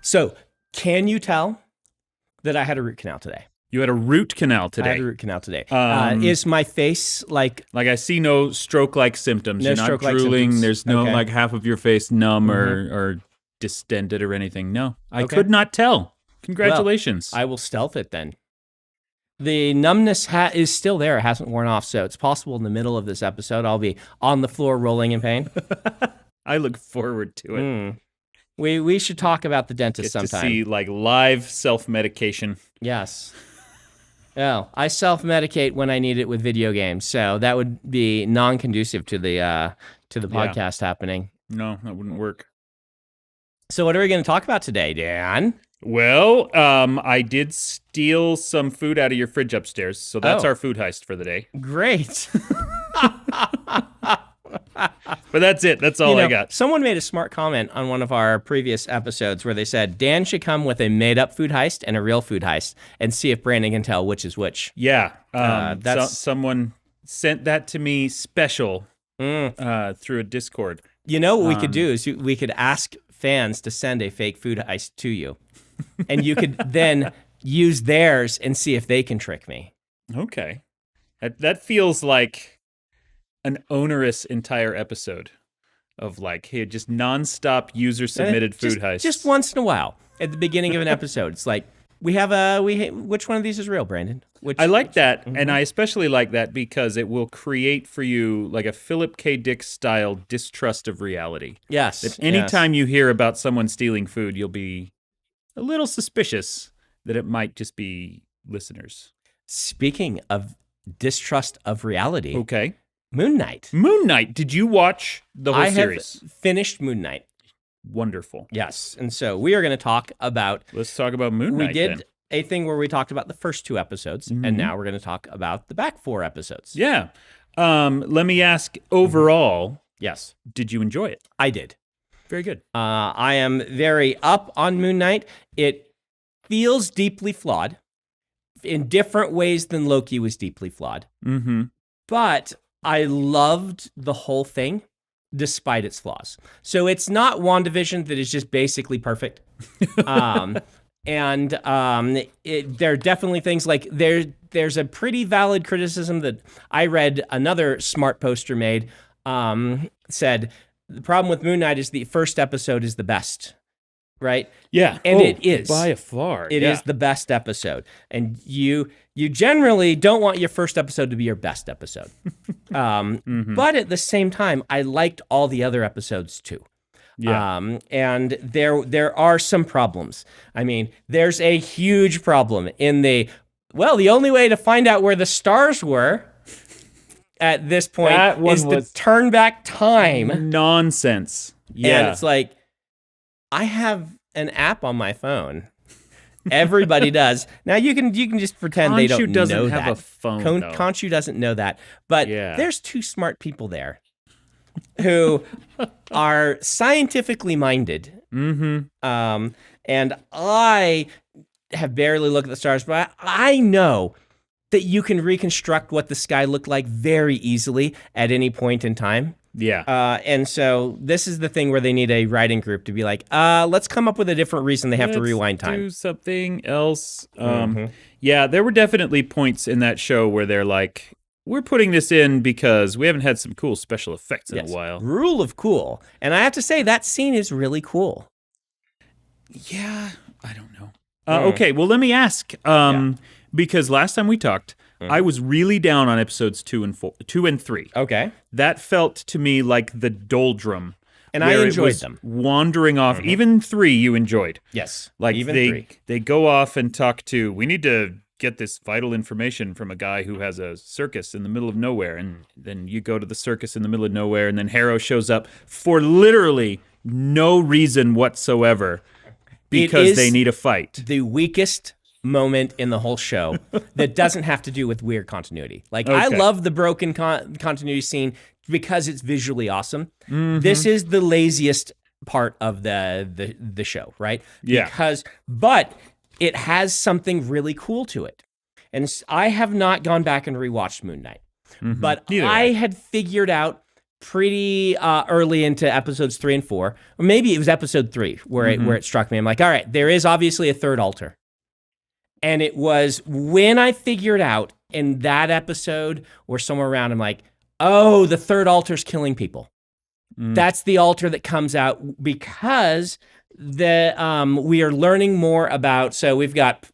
So, can you tell that I had a root canal today? You had a root canal today. I had a root canal today. Is my face like... Like I see no stroke-like symptoms. No You're not stroke-like drooling. symptoms. There's no Okay. like half of your face numb or distended or anything. No, I Okay. could not tell. Congratulations. I will stealth it then. The numbness is still there. It hasn't worn off, so it's possible in the middle of this episode I'll be on the floor rolling in pain. I look forward to it. We should talk about the dentist Get sometime. to see like live self-medication. Yes. Oh, I self-medicate when I need it with video games, so that would be non-conducive to the podcast happening. No, that wouldn't work. So what are we going to talk about today, Dan? Well, I did steal some food out of your fridge upstairs, so that's our food heist for the day. Great. But that's it. That's all I got. Someone made a smart comment on one of our previous episodes where they said Dan should come with a made-up food heist and a real food heist and see if Brandon can tell which is which. Yeah. Someone sent that to me special through a Discord. You know what we could do is we could ask fans to send a fake food heist to you, and you could then use theirs and see if they can trick me. Okay. That feels like an onerous entire episode of like, hey, just nonstop user-submitted food heists. Just once in a while at the beginning of an episode. It's like, which one of these is real, Brandon? I like that, and I especially like that because it will create for you like a Philip K. Dick style distrust of reality. Yes. That anytime you hear about someone stealing food, you'll be a little suspicious that it might just be listeners. Speaking of distrust of reality, okay, Moon Knight. Moon Knight. Did you watch the whole series? I have finished Moon Knight. Wonderful. Yes, and so we are going to talk about. Let's talk about Moon Knight. We did a thing where we talked about the first 2 episodes, and now we're going to talk about the back 4 episodes. Yeah. Let me ask, overall, yes, did you enjoy it? I did. Very good. I am very up on Moon Knight. It feels deeply flawed in different ways than Loki was deeply flawed. But I loved the whole thing despite its flaws. So it's not WandaVision that is just basically perfect. There are definitely things like there's a pretty valid criticism that I read another smart poster made, said the problem with Moon Knight is the first episode is the best, right? Yeah. And it is. By a far. It is the best episode. And you generally don't want your first episode to be your best episode. But at the same time, I liked all the other episodes too. Yeah. And there are some problems. I mean, there's a huge problem in the only way to find out where the stars were at this point is to turn back time. Nonsense. Yeah. And it's like, I have an app on my phone. Everybody does. Now you can just pretend they don't know that. Khonshu doesn't have a phone, though. Khonshu doesn't know that. But there's 2 smart people there who are scientifically minded. And I have barely looked at the stars, but I know that you can reconstruct what the sky looked like very easily at any point in time. Yeah. And so this is the thing where they need a writing group to be like, let's come up with a different reason they have to rewind time. Do something else. Yeah, there were definitely points in that show where they're like, we're putting this in because we haven't had some cool special effects in a while. Rule of cool. And I have to say, that scene is really cool. Yeah, I don't know. Okay, well, let me ask. Because last time we talked, I was really down on episodes 2 and 3. Okay. That felt to me like the doldrum. And I enjoyed them. Wandering off. Even 3 you enjoyed. Yes. Like even 3. They go off and talk to, we need to get this vital information from a guy who has a circus in the middle of nowhere. And then you go to the circus in the middle of nowhere, and then Harrow shows up for literally no reason whatsoever because they need a fight. The weakest moment in the whole show that doesn't have to do with weird continuity. Like, I love the broken continuity scene because it's visually awesome. This is the laziest part of the show, right? Yeah. But it has something really cool to it. And I have not gone back and rewatched Moon Knight. But I had figured out pretty early into episodes 3 and 4, or maybe it was episode 3 where it struck me. I'm like, all right, there is obviously a third altar. And it was when I figured out in that episode or somewhere around, I'm like, oh, the third altar's killing people. That's the altar that comes out because we are learning more about, so we've got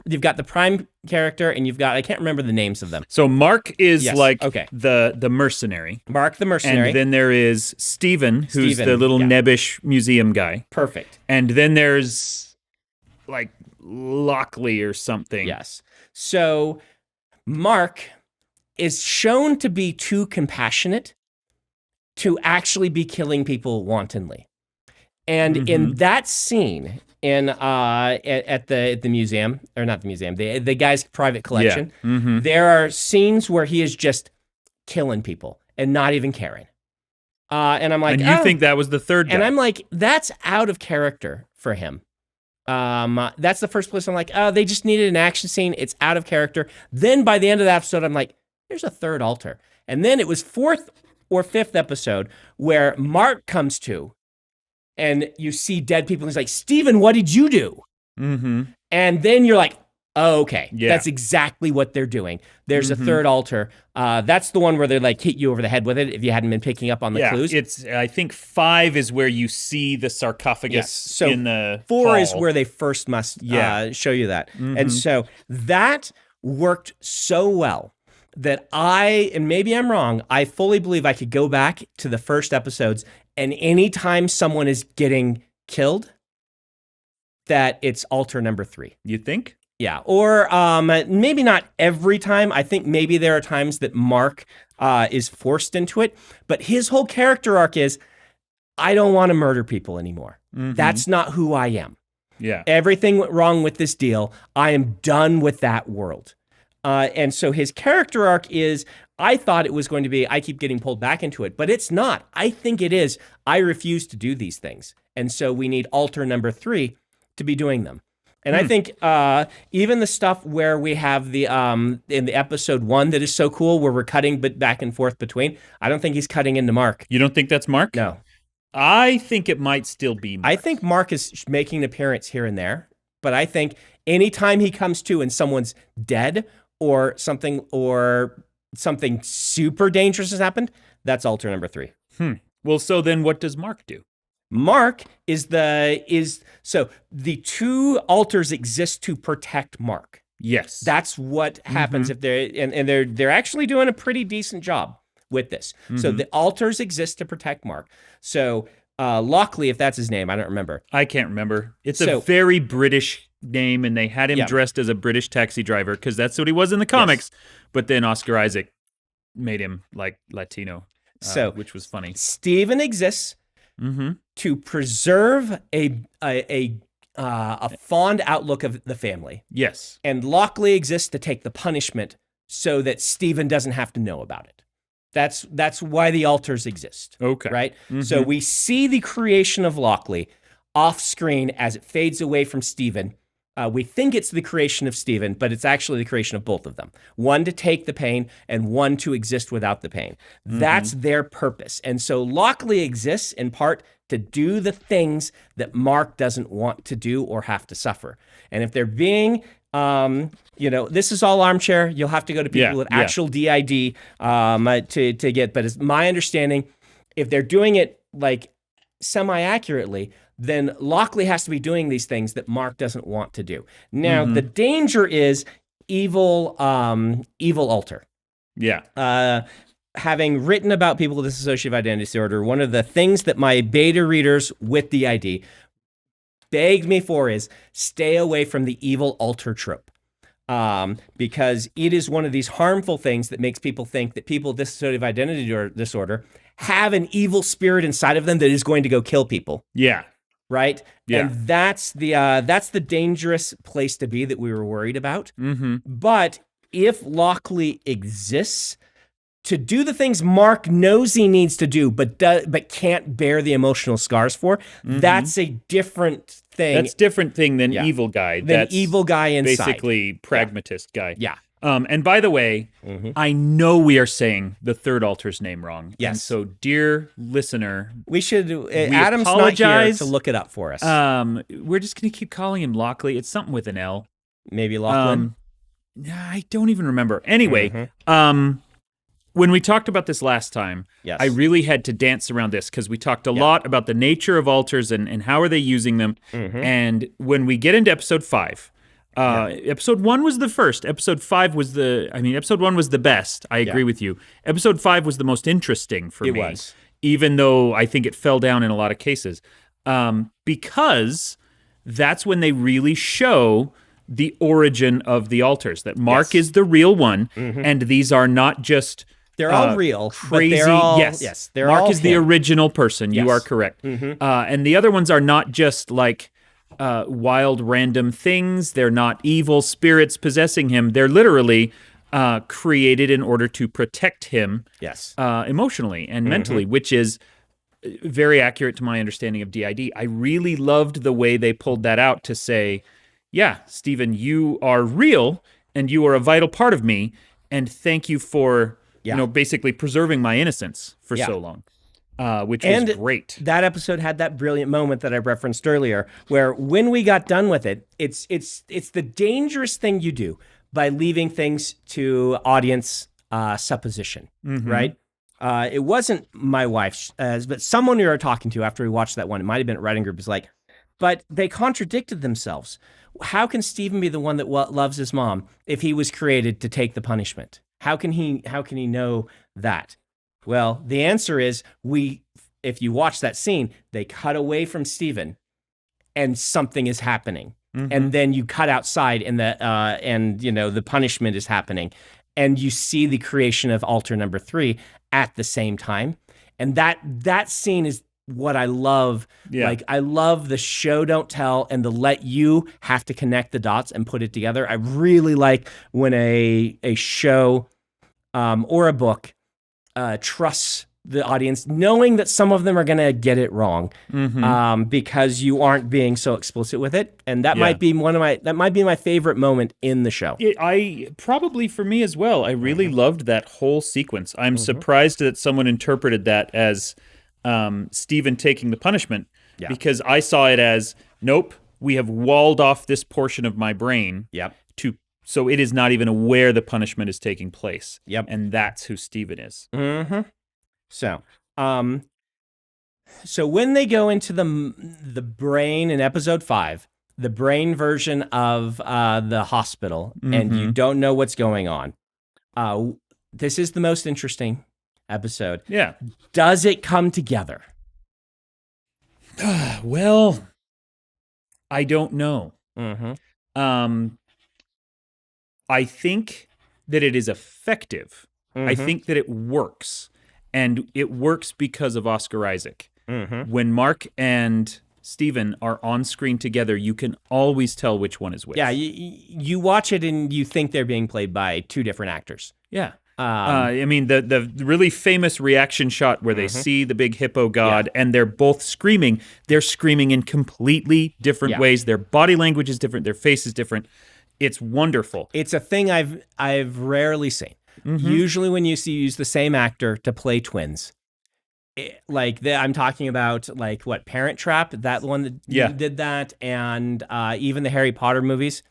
you've got the prime character, and you've got, I can't remember the names of them. So Mark is the mercenary. Mark the mercenary. And then there is Steven, who's the little nebbish museum guy. Perfect. And then there's like Lockley or something. Yes. So Mark is shown to be too compassionate to actually be killing people wantonly. And in that scene at the museum, or not the museum, the guy's private collection, there are scenes where he is just killing people and not even caring. And I'm like, and you think that was the third guy? And I'm like, that's out of character for him. That's the first place I'm like, oh, they just needed an action scene. It's out of character. Then by the end of the episode, I'm like, there's a third altar. And then it was 4th or 5th episode where Mark comes to, and you see dead people. And he's like, Steven, what did you do? And then you're like, oh, okay. That's exactly what they're doing. There's a third altar. That's the one where they like hit you over the head with it if you hadn't been picking up on the clues. It's, I think 5 is where you see the sarcophagus so in the 4 hall. is where they first must show you that. And so that worked so well that and maybe I'm wrong, I fully believe I could go back to the first episodes, and anytime someone is getting killed, that it's altar number 3. You think? Yeah, or maybe not every time. I think maybe there are times that Mark is forced into it, but his whole character arc is, I don't want to murder people anymore. That's not who I am. Yeah. Everything went wrong with this deal. I am done with that world. And so his character arc is, I thought it was going to be, I keep getting pulled back into it, but it's not. I think it is, I refuse to do these things. And so we need altar number 3 to be doing them. And I think even the stuff where we have the in the episode 1 that is so cool, where we're cutting back and forth between, I don't think he's cutting into Mark. You don't think that's Mark? No. I think it might still be Mark. I think Mark is making an appearance here and there, but I think anytime he comes to and someone's dead or something super dangerous has happened, that's altar number 3. Well, so then what does Mark do? Mark so the 2 altars exist to protect Mark. Yes. That's what happens if they're actually doing a pretty decent job with this. So the altars exist to protect Mark. So Lockley, if that's his name, I don't remember. I can't remember. It's a very British name, and they had him dressed as a British taxi driver because that's what he was in the comics. Yes. But then Oscar Isaac made him like Latino, which was funny. Steven exists to preserve a fond outlook of the family. Yes. And Lockley exists to take the punishment so that Steven doesn't have to know about it. That's why the altars exist. Okay. Right? So we see the creation of Lockley off screen as it fades away from Steven. We think it's the creation of Steven, but it's actually the creation of both of them. One to take the pain and one to exist without the pain. That's their purpose. And so Lockley exists in part to do the things that Mark doesn't want to do or have to suffer. And if they're being, this is all armchair. You'll have to go to people with actual DID to get. But it's my understanding, if they're doing it like semi-accurately, then Lockley has to be doing these things that Mark doesn't want to do. Now, the danger is evil altar. Yeah. Having written about people with dissociative identity disorder, one of the things that my beta readers with DID begged me for is stay away from the evil altar trope. Because it is one of these harmful things that makes people think that people with dissociative identity disorder have an evil spirit inside of them that is going to go kill people. Yeah. Right? Yeah. And that's the dangerous place to be that we were worried about. But if Lockley exists to do the things Mark knows he needs to do, but can't bear the emotional scars for, that's a different thing. That's a different thing than evil guy. Than evil guy inside. Basically pragmatist guy. Yeah. And by the way, I know we are saying the third altar's name wrong. Yes. And so, dear listener, we should. Adam's apologize. Not here to look it up for us. We're just going to keep calling him Lockley. It's something with an L. Maybe Lachlan. I don't even remember. Anyway, when we talked about this last time, I really had to dance around this because we talked a lot about the nature of altars and how are they using them. And when we get into episode 5. Episode 1 was the first. Episode 5 was episode 1 was the best. I agree with you. Episode 5 was the most interesting for me. It was. Even though I think it fell down in a lot of cases. Because that's when they really show the origin of the altars. That Mark is the real one, and these are not just... They're all real, crazy. But they're all, Mark is the original person. You are correct. And the other ones are not just like... wild random things. They're not evil spirits possessing him. They're literally created in order to protect him emotionally and mentally, which is very accurate to my understanding of DID. I really loved the way they pulled that out to say, yeah, Stephen, you are real and you are a vital part of me, and thank you for basically preserving my innocence for so long. Which was great. That episode had that brilliant moment that I referenced earlier, where when we got done with it, it's the dangerous thing you do by leaving things to audience supposition, right? It wasn't my wife, but someone we were talking to after we watched that one. It might have been at writing group. Is like, but they contradicted themselves. How can Stephen be the one that loves his mom if he was created to take the punishment? How can he know that? Well, the answer is if you watch that scene, they cut away from Stephen and something is happening. And then you cut outside and the punishment is happening. And you see the creation of altar number 3 at the same time. And that scene is what I love. Yeah. Like, I love the show don't tell and the let you have to connect the dots and put it together. I really like when a show or a book trusts the audience, knowing that some of them are going to get it wrong, because you aren't being so explicit with it, and that might be my favorite moment in the show. I probably for me as well. I really loved that whole sequence. I'm surprised that someone interpreted that as Stephen taking the punishment, because I saw it as nope. We have walled off this portion of my brain. So it is not even aware the punishment is taking place. And that's who Stephen is. So when they go into the brain in episode 5, the brain version of the hospital, and you don't know what's going on, this is the most interesting episode. Does it come together? Well, I don't know. I think that it is effective. I think that it works. And it works because of Oscar Isaac. When Mark and Stephen are on screen together, you can always tell which one is which. Yeah, you watch it and you think they're being played by 2 different actors. I mean, the really famous reaction shot where they see the big hippo god and they're both screaming. They're screaming in completely different ways. Their body language is different. Their face is different. It's wonderful. It's a thing I've rarely seen. Usually when you use the same actor to play twins, I'm talking about Parent Trap, that one that did that, and even the Harry Potter movies.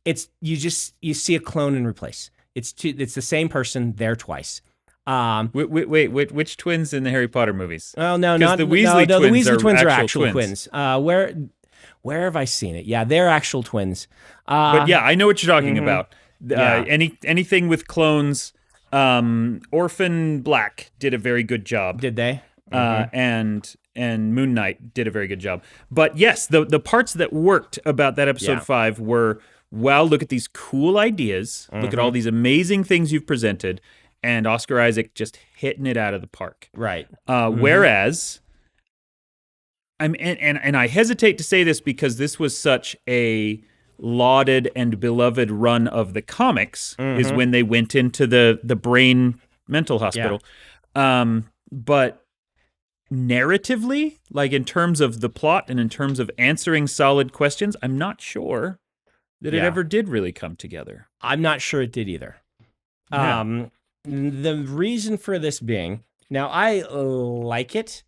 It's you see a clone and replace. It's the same person there twice. Wait, which twins in the Harry Potter movies? Oh no, not the Weasley twins. The Weasley twins are actual twins. Where have I seen it? Yeah, they're actual twins. But yeah, I know what you're talking about. Anything with clones. Orphan Black did a very good job. Did they? And Moon Knight did a very good job. But yes, the parts that worked about that episode 5 were, wow, look at these cool ideas. Look at all these amazing things you've presented. And Oscar Isaac just hitting it out of the park. Right. Whereas, and I hesitate to say this because this was such a lauded and beloved run of the comics, is when they went into the brain mental hospital. But narratively, like in terms of the plot and in terms of answering solid questions, I'm not sure. that it ever did really come together. I'm not sure it did either. Yeah. The reason for this being, now I like it.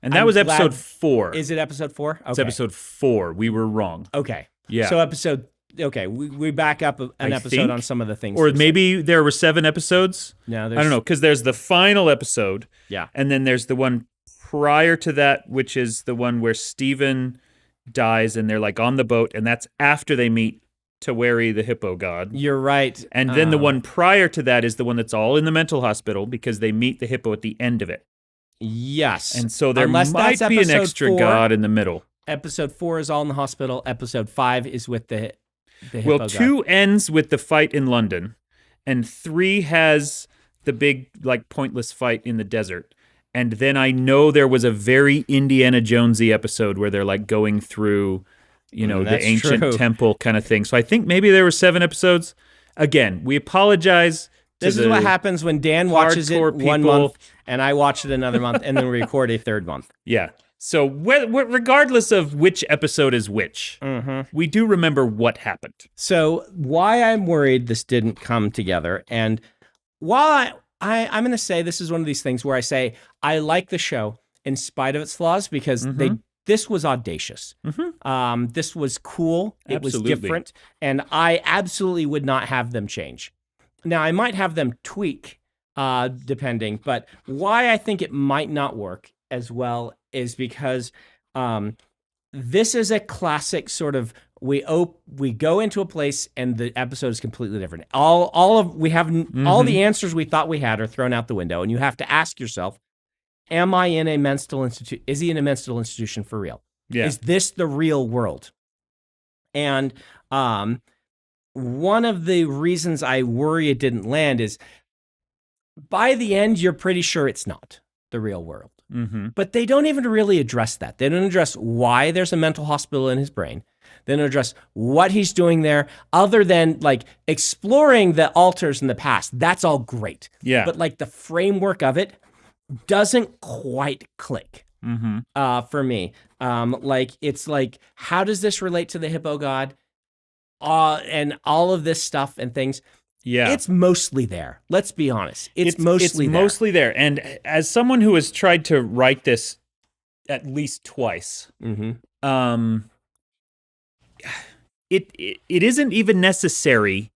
And that was episode 4. Is it episode 4? Okay. It's episode 4. We were wrong. Okay. Yeah. So we back up an episode on some of the things. Or maybe there were 7 episodes. No, I don't know, because there's the final episode. Yeah. And then there's the one prior to that, which is the one where Steven dies and they're like on the boat, and that's after they meet Taweri, the hippo god. You're right. And then the one prior to that is the one that's all in the mental hospital because they meet the hippo at the end of it. Yes. And so there might be an extra god in the middle. Episode 4 is all in the hospital. Episode 5 is with the hippo god. 2 ends with the fight in London, and 3 has the big, like, pointless fight in the desert. And then I know there was a very Indiana Jonesy episode where they're like going through, the ancient temple kind of thing. So I think maybe there were 7 episodes. Again, we apologize. This is what happens when Dan watches it one month and I watch it another month, and then we record a third month. Yeah. So regardless of which episode is which, we do remember what happened. So why I'm worried this didn't come together, and while I'm going to say this is one of these things where I say I like the show in spite of its flaws because this was audacious. This was cool. It was different, and I absolutely would not have them change. Now, I might have them tweak, depending, but why I think it might not work as well is because this is a classic sort of we go into a place and the episode is completely different. All the answers we thought we had are thrown out the window, and you have to ask yourself, am I in a mental institution? Is he in a mental institution for real? Yeah. Is this the real world? And one of the reasons I worry it didn't land is by the end, you're pretty sure it's not the real world. But they don't even really address that. They don't address why there's a mental hospital in his brain. They don't address what he's doing there other than like exploring the altars in the past. That's all great. Yeah. But like the framework of it doesn't quite click for me. It's like, how does this relate to the hippo god? And all of this stuff and things. Yeah. It's mostly there. Let's be honest. It's mostly there. And as someone who has tried to write this at least twice, it isn't even necessary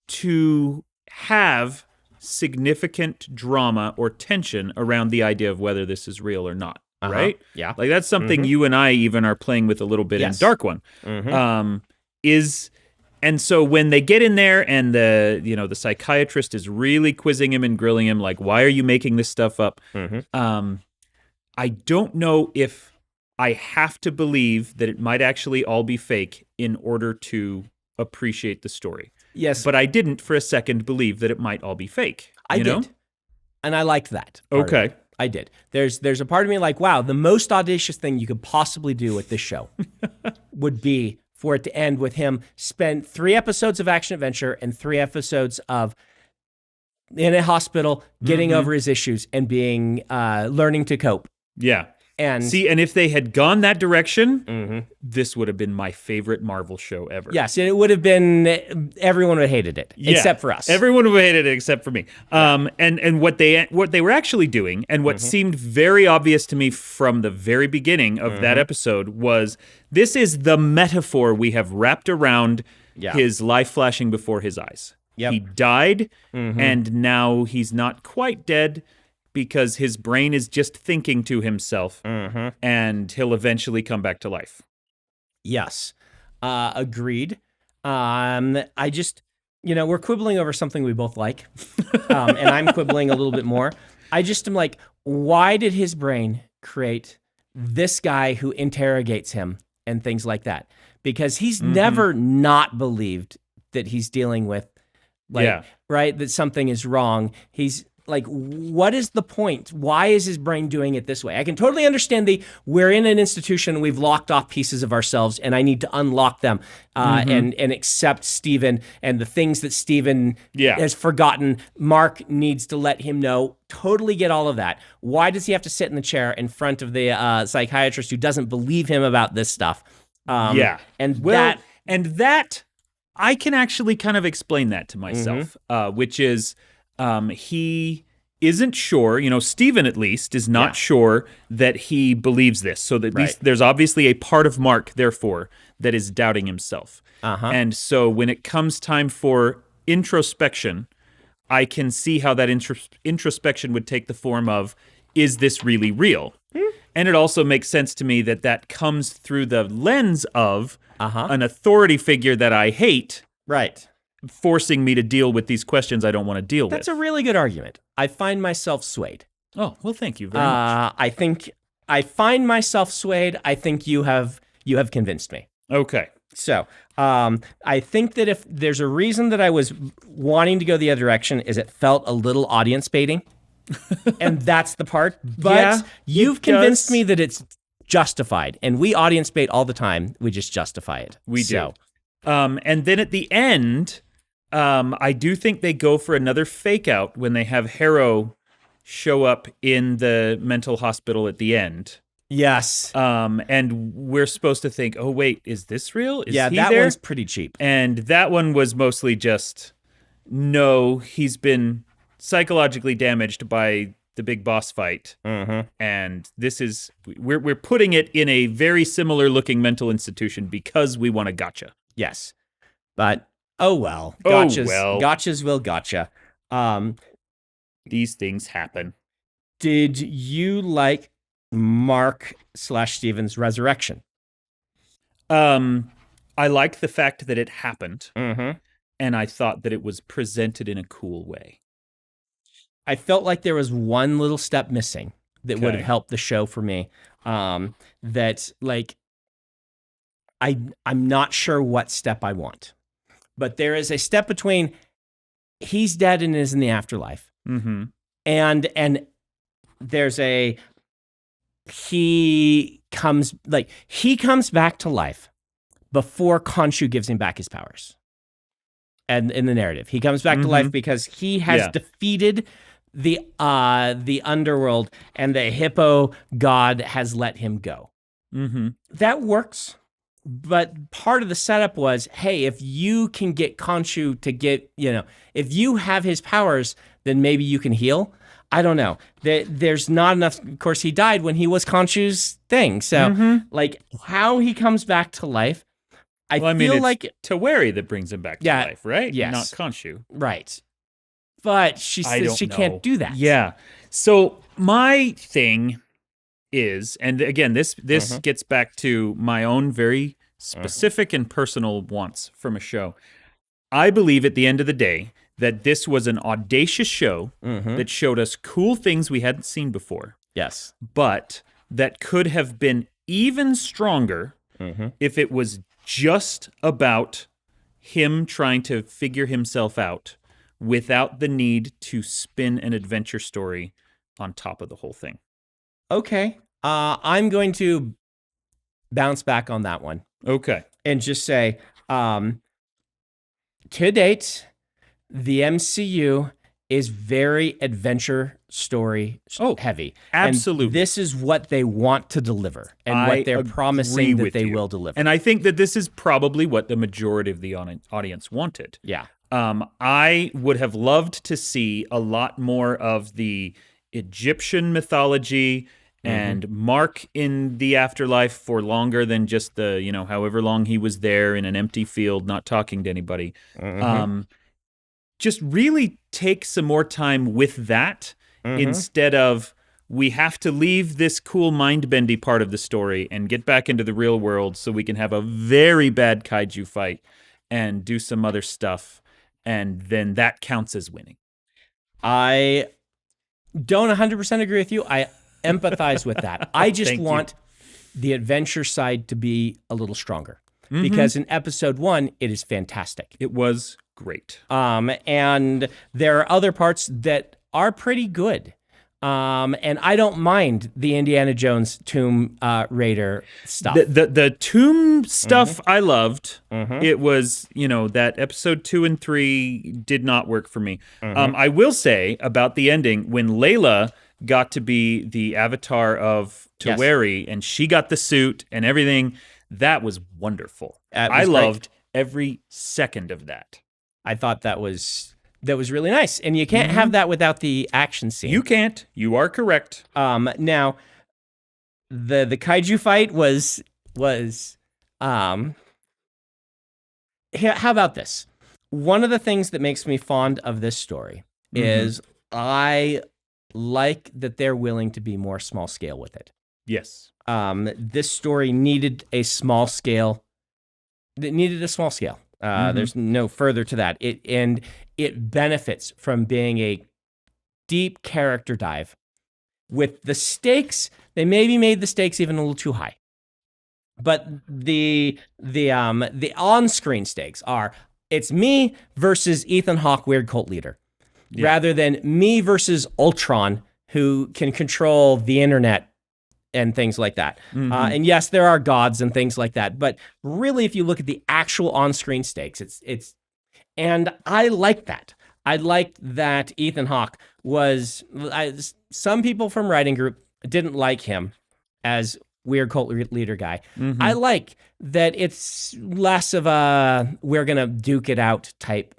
to have significant drama or tension around the idea of whether this is real or not, right? Yeah. Like that's something you and I even are playing with a little bit in Dark One. And so when they get in there and the psychiatrist is really quizzing him and grilling him, like, why are you making this stuff up? I don't know if I have to believe that it might actually all be fake in order to appreciate the story. Yes. But I didn't for a second believe that it might all be fake. I did. And I liked that. Okay. I did. There's a part of me like, wow, the most audacious thing you could possibly do with this show would be for it to end with him spend 3 episodes of action adventure and 3 episodes of in a hospital getting over his issues and being learning to cope. Yeah. And if they had gone that direction, this would have been my favorite Marvel show ever. Yes, it would have been. Everyone would have hated it, except for us. Everyone would have hated it except for me. And what they were actually doing, and what seemed very obvious to me from the very beginning of that episode was this is the metaphor we have wrapped around his life flashing before his eyes. Yep. He died, and now he's not quite dead, because his brain is just thinking to himself, and he'll eventually come back to life. Yes, agreed. I just, we're quibbling over something we both like, and I'm quibbling a little bit more. I just am like, why did his brain create this guy who interrogates him and things like that? Because he's never not believed that he's dealing with, right, that something is wrong. He's like, what is the point? Why is his brain doing it this way? I can totally understand we're in an institution, we've locked off pieces of ourselves, and I need to unlock them and accept Steven and the things that Steven has forgotten. Mark needs to let him know. Totally get all of that. Why does he have to sit in the chair in front of the psychiatrist who doesn't believe him about this stuff? And that, I can actually kind of explain that to myself, which is he isn't sure, Steven at least is not sure that he believes this. So that at least there's obviously a part of Mark, therefore, that is doubting himself. And so when it comes time for introspection, I can see how that introspection would take the form of, is this really real? And it also makes sense to me that comes through the lens of an authority figure that I hate, forcing me to deal with these questions I don't want to deal with. That's a really good argument. I find myself swayed. Oh, well, thank you very much. I think I find myself swayed. I think you have convinced me. Okay. So I think that if there's a reason that I was wanting to go the other direction is it felt a little audience baiting. And that's the part. But you've convinced me that it's justified. And we audience bait all the time. We just justify it. We do. And then at the end, I do think they go for another fake out when they have Harrow show up in the mental hospital at the end. Yes. And we're supposed to think, oh, wait, is this real? Is he that there? one's pretty cheap. And that one was mostly just, no, he's been psychologically damaged by the big boss fight. And this is, we're putting it in a very similar looking mental institution because we want a gotcha. Yes. But, oh well. Gotchas will gotcha. These things happen. Did you like Mark/Steven's resurrection? I liked the fact that it happened, and I thought that it was presented in a cool way. I felt like there was one little step missing that would have helped the show for me. That like I'm not sure what step I want, but there is a step between he's dead and is in the afterlife, and there's a he comes back to life before Khonshu gives him back his powers. And in the narrative, he comes back to life because he has defeated the underworld, and the hippo god has let him go. That works, but part of the setup was, hey, if you can get Khonshu to get, if you have his powers, then maybe you can heal. I don't know. There's not enough. Of course, he died when he was Khonshu's thing. So, like, how he comes back to life, I feel it's like Taweri that brings him back to life, right? Yes. Not Khonshu. Right. But she says she can't do that. Yeah. So my thing is, and again, this gets back to my own very specific and personal wants from a show. I believe at the end of the day that this was an audacious show that showed us cool things we hadn't seen before. Yes. But that could have been even stronger if it was just about him trying to figure himself out without the need to spin an adventure story on top of the whole thing. Okay. I'm going to bounce back on that one. Okay. And just say, to date, the MCU is very adventure story heavy. Absolutely. And this is what they want to deliver and what they're promising that they will deliver. And I think that this is probably what the majority of the audience wanted. Yeah. I would have loved to see a lot more of the Egyptian mythology and Mark in the afterlife for longer than just the, however long he was there in an empty field, not talking to anybody. Just really take some more time with that instead of we have to leave this cool mind-bendy part of the story and get back into the real world so we can have a very bad kaiju fight and do some other stuff, and then that counts as winning. I don't 100% agree with you. I empathize with that. I just want the adventure side to be a little stronger because in episode 1, it is fantastic. It was great. And there are other parts that are pretty good. And I don't mind the Indiana Jones Tomb Raider stuff. The tomb stuff I loved. It was, that episode 2 and 3 did not work for me. I will say about the ending, when Layla got to be the avatar of Taweri and she got the suit and everything, That was wonderful. That I was great. loved every second of that. I thought that was really nice, and you can't have that without the action scene. You can't. You are correct. Now, the kaiju fight was how about this? One of the things that makes me fond of this story is I like that they're willing to be more small scale with it. Yes. This story needed a small scale. It needed a small scale. There's no further to that. It benefits from being a deep character dive. With the stakes, they maybe made the stakes even a little too high. But the on-screen stakes are, it's me versus Ethan Hawke, weird cult leader, rather than me versus Ultron, who can control the internet and things like that. And yes, there are gods and things like that, but really, if you look at the actual on-screen stakes, it's and I like that. I liked that Ethan Hawke was. Some people from writing group didn't like him as weird cult leader guy. I like that it's less of a we're gonna duke it out type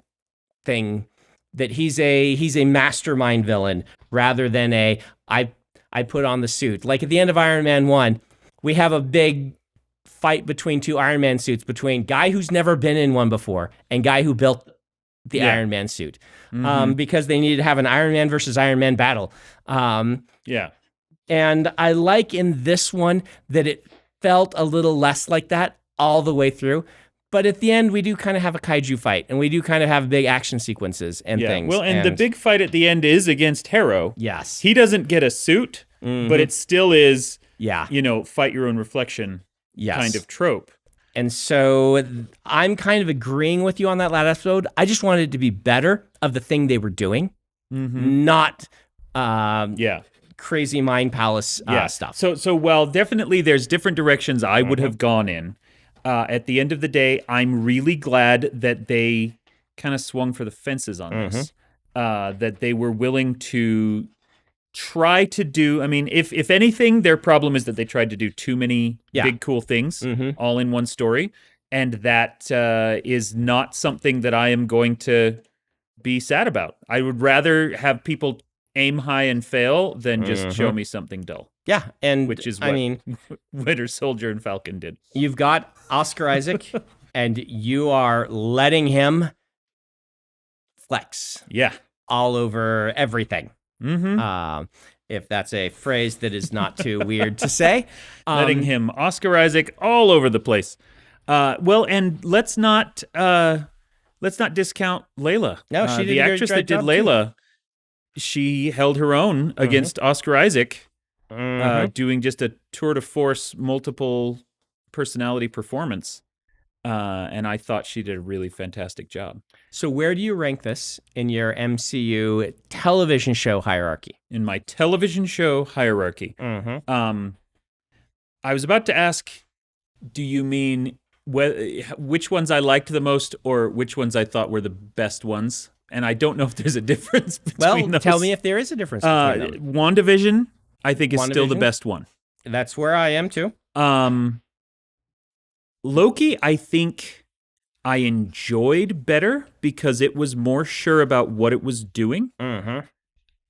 thing. That he's a mastermind villain rather than I put on the suit. Like at the end of Iron Man 1, we have a big fight between two Iron Man suits, between guy who's never been in one before and guy who built the Iron Man suit. Because they needed to have an Iron Man versus Iron Man battle. And I like in this one that it felt a little less like that all the way through. But at the end, we do kind of have a kaiju fight, and we do kind of have big action sequences and things. Well, and the big fight at the end is against Harrow. Yes. He doesn't get a suit, but it still is, fight your own reflection kind of trope. And so I'm kind of agreeing with you on that last episode. I just wanted it to be better of the thing they were doing, not crazy mind palace stuff. So while definitely there's different directions I would have gone in, at the end of the day, I'm really glad that they kind of swung for the fences on this, that they were willing to try to do, I mean, if anything, their problem is that they tried to do too many big, cool things all in one story, and that is not something that I am going to be sad about. I would rather have people aim high and fail than just show me something dull. Yeah, and which is what Winter Soldier and Falcon did. You've got Oscar Isaac, and you are letting him flex. All over everything. If that's a phrase that is not too weird to say. Letting him Oscar Isaac all over the place. Well, and let's not discount Layla. No, she did the actress that did Layla. Too. She held her own against Oscar Isaac. Doing just a tour de force, multiple personality performance. And I thought she did a really fantastic job. So where do you rank this in your MCU television show hierarchy? In my television show hierarchy. I was about to ask, do you mean which ones I liked the most or which ones I thought were the best ones? And I don't know if there's a difference between those. Tell me if there is a difference between them. WandaVision, I think, is still the best one. That's where I am, too. Loki, I think I enjoyed better because it was more sure about what it was doing.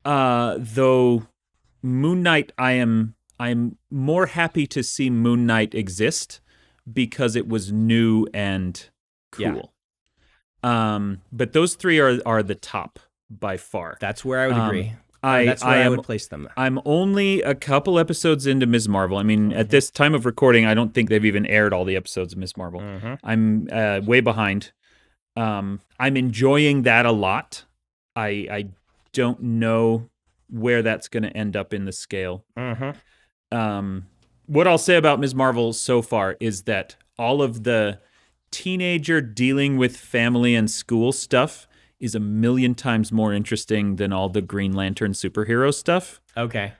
Though Moon Knight, I'm more happy to see Moon Knight exist because it was new and cool. But those three are the top by far. That's where I would agree. That's where I would place them. I'm only a couple episodes into Ms. Marvel. I mean, at this time of recording, I don't think they've even aired all the episodes of Ms. Marvel. I'm way behind. I'm enjoying that a lot. I don't know where that's going to end up in the scale. What I'll say about Ms. Marvel so far is that all of the teenager dealing with family and school stuff is a million times more interesting than all the Green Lantern superhero stuff. Okay.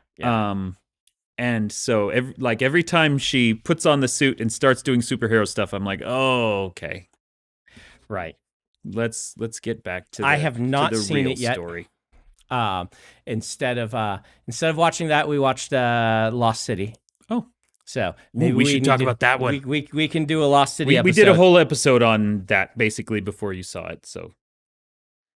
And so every time she puts on the suit and starts doing superhero stuff, I'm like, oh, okay. Right. Let's get back to I have not seen it yet. Story. Instead of watching that, we watched Lost City. Oh. So maybe we should talk about that one. We can do a Lost City episode. We did a whole episode on that basically before you saw it. So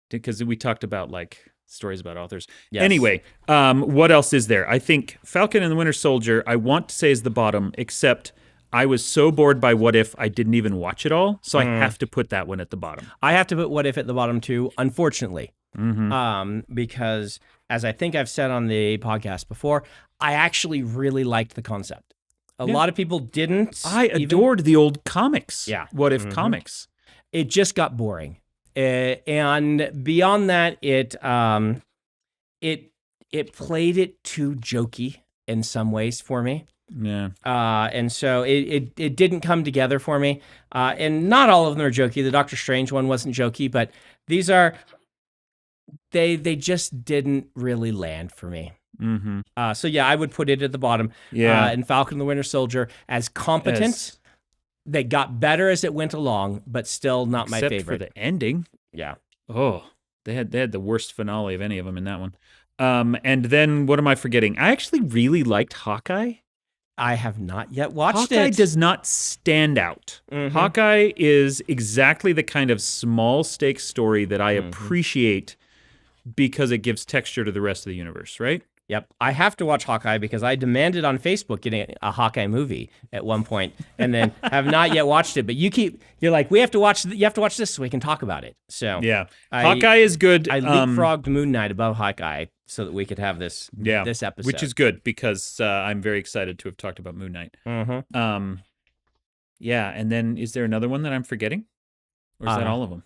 because we talked about like stories about authors. Yes. Anyway, what else is there? I think Falcon and the Winter Soldier, I want to say is the bottom, except I was so bored by What If I didn't even watch it all. So I have to put that one at the bottom. I have to put What If at the bottom too, unfortunately. Because as I think I've said on the podcast before, I actually really liked the concept. A lot of people didn't. I adored the old comics. Yeah. What If comics. It just got boring. And beyond that, it played it too jokey in some ways for me. Yeah. And so it didn't come together for me. And not all of them are jokey. The Doctor Strange one wasn't jokey, but these are they just didn't really land for me. So yeah, I would put it at the bottom. Yeah. And Falcon and the Winter Soldier as competent. They got better as it went along, but still not my favorite. Except for the ending. Yeah. Oh, they had the worst finale of any of them in that one. And then what am I forgetting? I actually really liked Hawkeye. I have not yet watched it. Hawkeye does not stand out. Hawkeye is exactly the kind of small stakes story that I appreciate because it gives texture to the rest of the universe, right? Yep. I have to watch Hawkeye because I demanded on Facebook getting a Hawkeye movie at one point and then have not yet watched it. But you're like, you have to watch this so we can talk about it. So yeah, Hawkeye is good. I leapfrogged Moon Knight above Hawkeye so that we could have this episode. Which is good because I'm very excited to have talked about Moon Knight. Yeah, and then is there another one that I'm forgetting? Or is that all of them?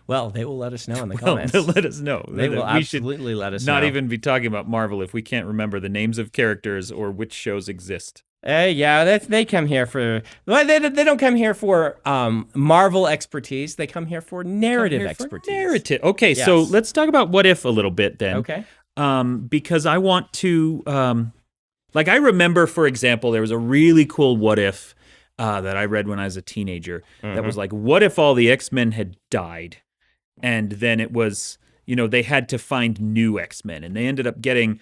Well, they will let us know in the comments. They'll let us know. They will absolutely let us know. Not even be talking about Marvel if we can't remember the names of characters or which shows exist. Yeah, they come here for... Well, they don't come here for Marvel expertise. They come here for narrative expertise. Okay, yes. So let's talk about What If a little bit then. Okay. Because I want to... I remember, for example, there was a really cool What If that I read when I was a teenager that was like, what if all the X-Men had died? And then it was, they had to find new X-Men. And they ended up getting,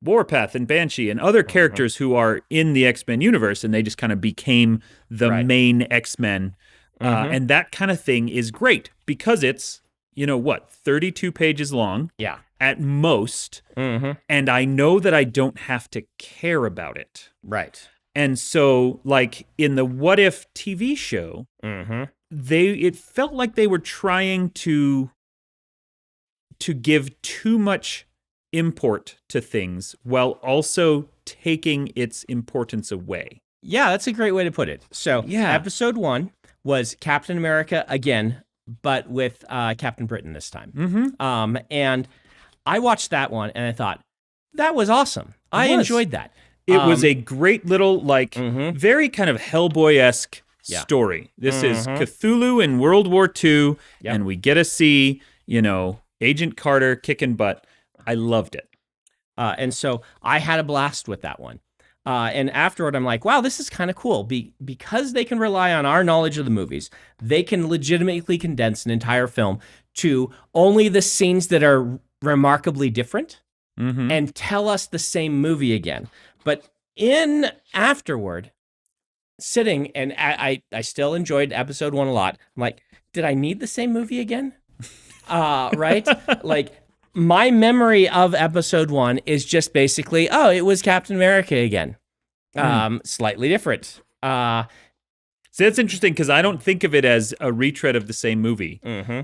Warpath and Banshee and other characters who are in the X-Men universe. And they just kind of became the main X-Men. And that kind of thing is great because it's, 32 pages long at most. And I know that I don't have to care about it. Right. And so, like, in the What If TV show, it felt like they were trying to give too much import to things while also taking its importance away. Yeah, that's a great way to put it. So, episode 1 was Captain America again, but with Captain Britain this time. And I watched that one, and I thought, that was awesome. I enjoyed that. It was a great little, very kind of Hellboy-esque story. This is Cthulhu in World War II, and we get to see, Agent Carter kicking butt. I loved it. And so I had a blast with that one. And afterward, I'm like, wow, this is kind of cool. Because they can rely on our knowledge of the movies, they can legitimately condense an entire film to only the scenes that are remarkably different and tell us the same movie again. But afterward, sitting, and I still enjoyed episode 1 a lot. I'm like, did I need the same movie again? Right? Like, my memory of episode 1 is just basically, it was Captain America again. Slightly different. So that's interesting because I don't think of it as a retread of the same movie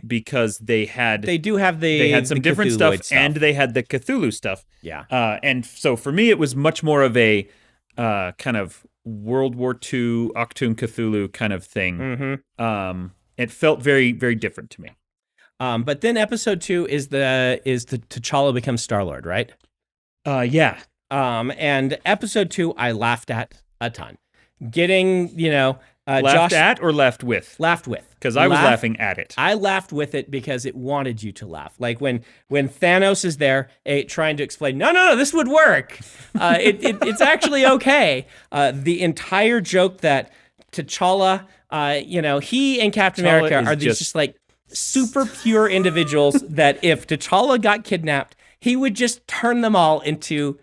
because they had some different stuff and they had the Cthulhu stuff. Yeah. And so for me, it was much more of a kind of World War II Achtung Cthulhu kind of thing. It felt very, very different to me. But then episode 2 is the T'Challa becomes Star-Lord, right? Yeah. And episode 2 I laughed at a ton. Getting, laughed at or laughed with? Laughed with. Because I was laughing at it. I laughed with it because it wanted you to laugh. Like when Thanos is there trying to explain, no, this would work. It's actually okay. The entire joke that T'Challa, he and Captain America are these just like super pure individuals that if T'Challa got kidnapped, he would just turn them all into...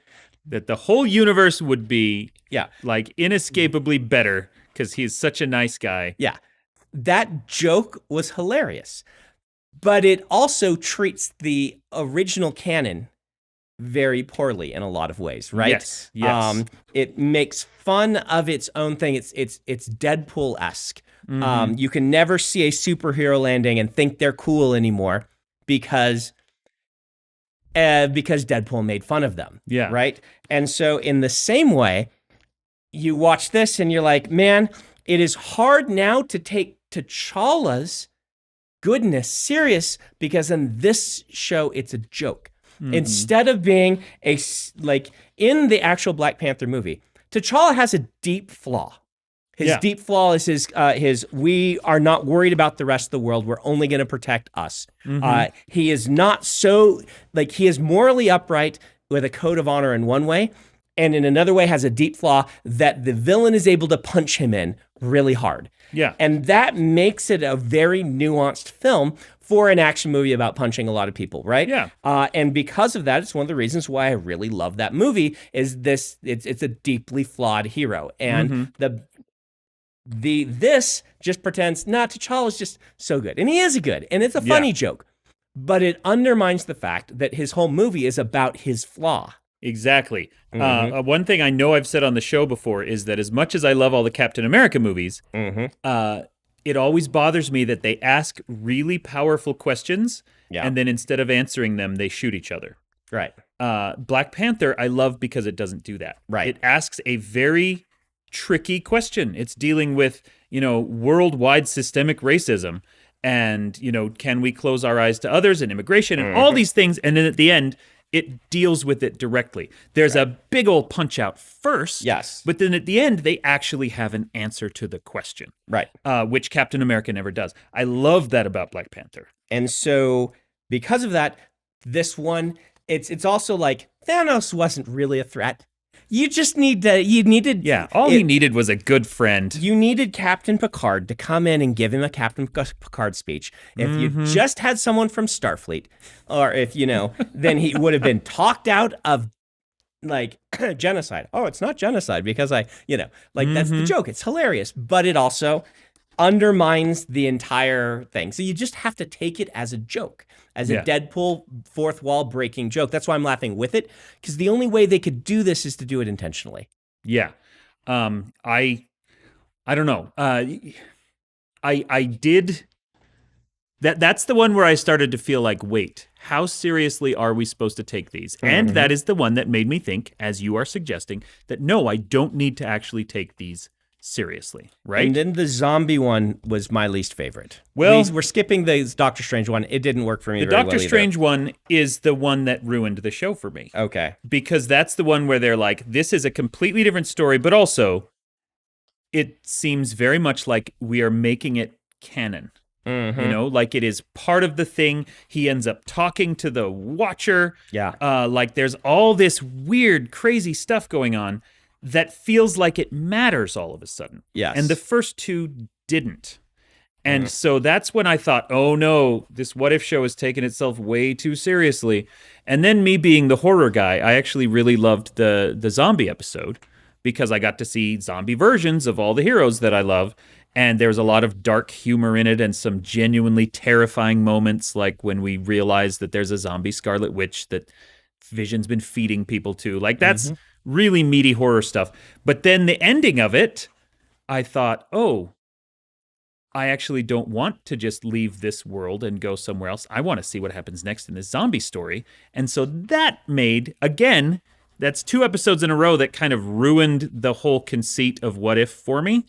That the whole universe would be Yeah. Like inescapably better because he's such a nice guy. Yeah. That joke was hilarious. But it also treats the original canon very poorly in a lot of ways, right? Yes. It makes fun of its own thing. It's Deadpool-esque. You can never see a superhero landing and think they're cool anymore because Deadpool made fun of them. Yeah. Right? And so in the same way, you watch this and you're like, man, it is hard now to take T'Challa's goodness serious because in this show, it's a joke. Instead of being like in the actual Black Panther movie, T'Challa has a deep flaw. His deep flaw is his we are not worried about the rest of the world. We're only going to protect us. He is not so, like, he is morally upright with a code of honor in one way, and in another way has a deep flaw that the villain is able to punch him in really hard. Yeah. And that makes it a very nuanced film for an action movie about punching a lot of people, right? Yeah. And because of that, it's one of the reasons why I really love that movie is this, it's a deeply flawed hero. And this just pretends, T'Challa's just so good. And he is good. And it's a funny joke. But it undermines the fact that his whole movie is about his flaw. Exactly. One thing I know I've said on the show before is that as much as I love all the Captain America movies, it always bothers me that they ask really powerful questions, and then instead of answering them, they shoot each other. Right. Black Panther, I love because it doesn't do that. Right. It asks a very tricky question. It's dealing with, worldwide systemic racism and, can we close our eyes to others and immigration and all these things. And then at the end, it deals with it directly. There's a big old punch out first. Yes. But then at the end, they actually have an answer to the question. Right. Which Captain America never does. I love that about Black Panther. And so because of that, this one, it's also like Thanos wasn't really a threat. You just needed. Yeah, all he needed was a good friend. You needed Captain Picard to come in and give him a Captain Picard speech. If you just had someone from Starfleet, or if, then he would have been talked out of, like, genocide. Oh, it's not genocide because that's the joke. It's hilarious, but it also undermines the entire thing. So you just have to take it as a joke, as a Deadpool fourth wall breaking joke. That's why I'm laughing with it, because the only way they could do this is to do it intentionally. Yeah. I don't know. I did that's the one where I started to feel like, wait, how seriously are we supposed to take these? And that is the one that made me think, as you are suggesting, that no, I don't need to actually take these seriously, right? And then the zombie one was my least favorite. Well, we're skipping the Doctor Strange one. It didn't work for me. The Doctor Strange one is the one that ruined the show for me. Okay. Because that's the one where they're like, this is a completely different story, but also it seems very much like we are making it canon. Like it is part of the thing. He ends up talking to the Watcher. Yeah. Like there's all this weird, crazy stuff going on that feels like it matters all of a sudden. Yes. And the first two didn't. And so that's when I thought, oh no, this What If show has taken itself way too seriously. And then me being the horror guy, I actually really loved the zombie episode because I got to see zombie versions of all the heroes that I love. And there's a lot of dark humor in it and some genuinely terrifying moments, like when we realize that there's a zombie Scarlet Witch that Vision's been feeding people to. Like that's really meaty horror stuff. But then the ending of it, I thought, oh, I actually don't want to just leave this world and go somewhere else. I want to see what happens next in this zombie story. And so that made, again, that's 2 episodes in a row that kind of ruined the whole conceit of What If for me.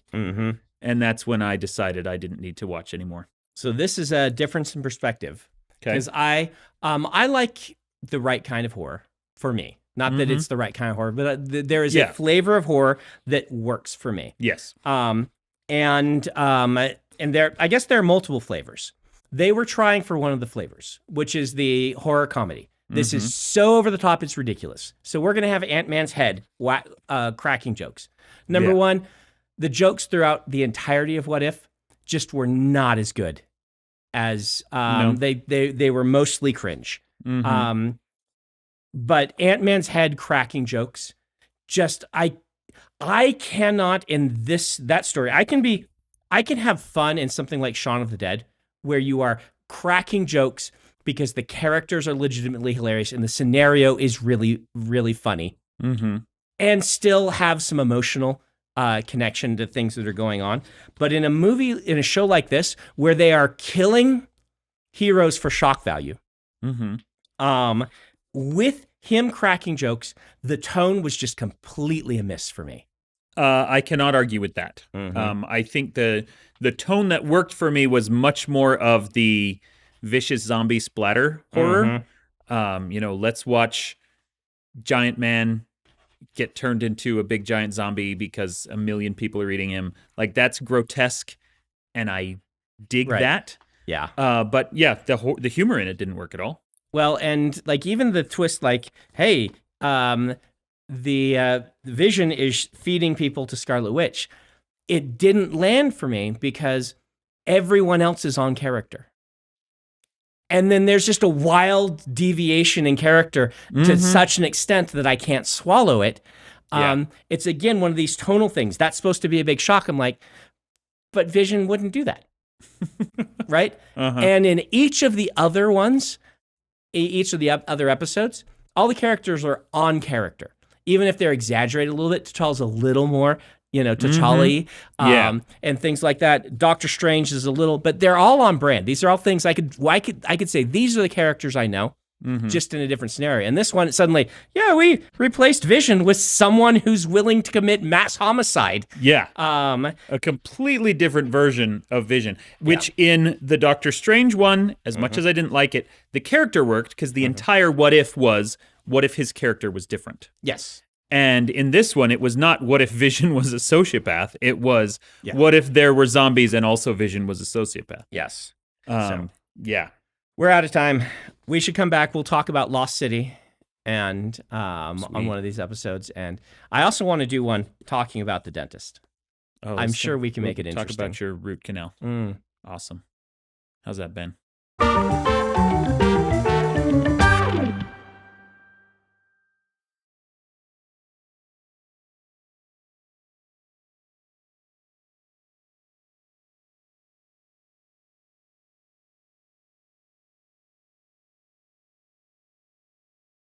And that's when I decided I didn't need to watch anymore. So this is a difference in perspective. Okay. Because I like the right kind of horror for me. Not that it's the right kind of horror, but there is a flavor of horror that works for me. Yes. And there, I guess there are multiple flavors. They were trying for one of the flavors, which is the horror comedy. This is so over the top, it's ridiculous. So we're going to have Ant-Man's head cracking jokes. Number one, the jokes throughout the entirety of What If just were not as good as they were mostly cringe. But Ant-Man's head cracking jokes, just I I cannot in that story. I can have fun in something like Shaun of the Dead, where you are cracking jokes because the characters are legitimately hilarious and the scenario is really, really funny, and still have some emotional connection to things that are going on. But in a show like this, where they are killing heroes for shock value, with him cracking jokes, the tone was just completely amiss for me. I cannot argue with that. I think the tone that worked for me was much more of the vicious zombie splatter horror. Let's watch giant man get turned into a big giant zombie because a million people are eating him. Like, that's grotesque, and I dig that. Yeah. But yeah, the humor in it didn't work at all. Well, and like even the twist, like, hey, the Vision is feeding people to Scarlet Witch. It didn't land for me because everyone else is on character. And then there's just a wild deviation in character to such an extent that I can't swallow it. It's, again, one of these tonal things. That's supposed to be a big shock. I'm like, but Vision wouldn't do that. Right? And in each of the other ones, each of the other episodes, all the characters are on character. Even if they're exaggerated a little bit, T'Challa's a little more, T'Challa-y, and things like that. Doctor Strange is a little, but they're all on brand. These are all things I could say these are the characters I know, just in a different scenario. And this one, suddenly, we replaced Vision with someone who's willing to commit mass homicide. Yeah. A completely different version of Vision, which in the Doctor Strange one, as much as I didn't like it, the character worked because the entire what if his character was different. Yes. And in this one, it was not what if Vision was a sociopath. It was what if there were zombies and also Vision was a sociopath. Yes. We're out of time. We should come back. We'll talk about Lost City and on one of these episodes. And I also want to do one talking about the dentist. I'm sure we can make it interesting. Talk about your root canal. Awesome. How's that been?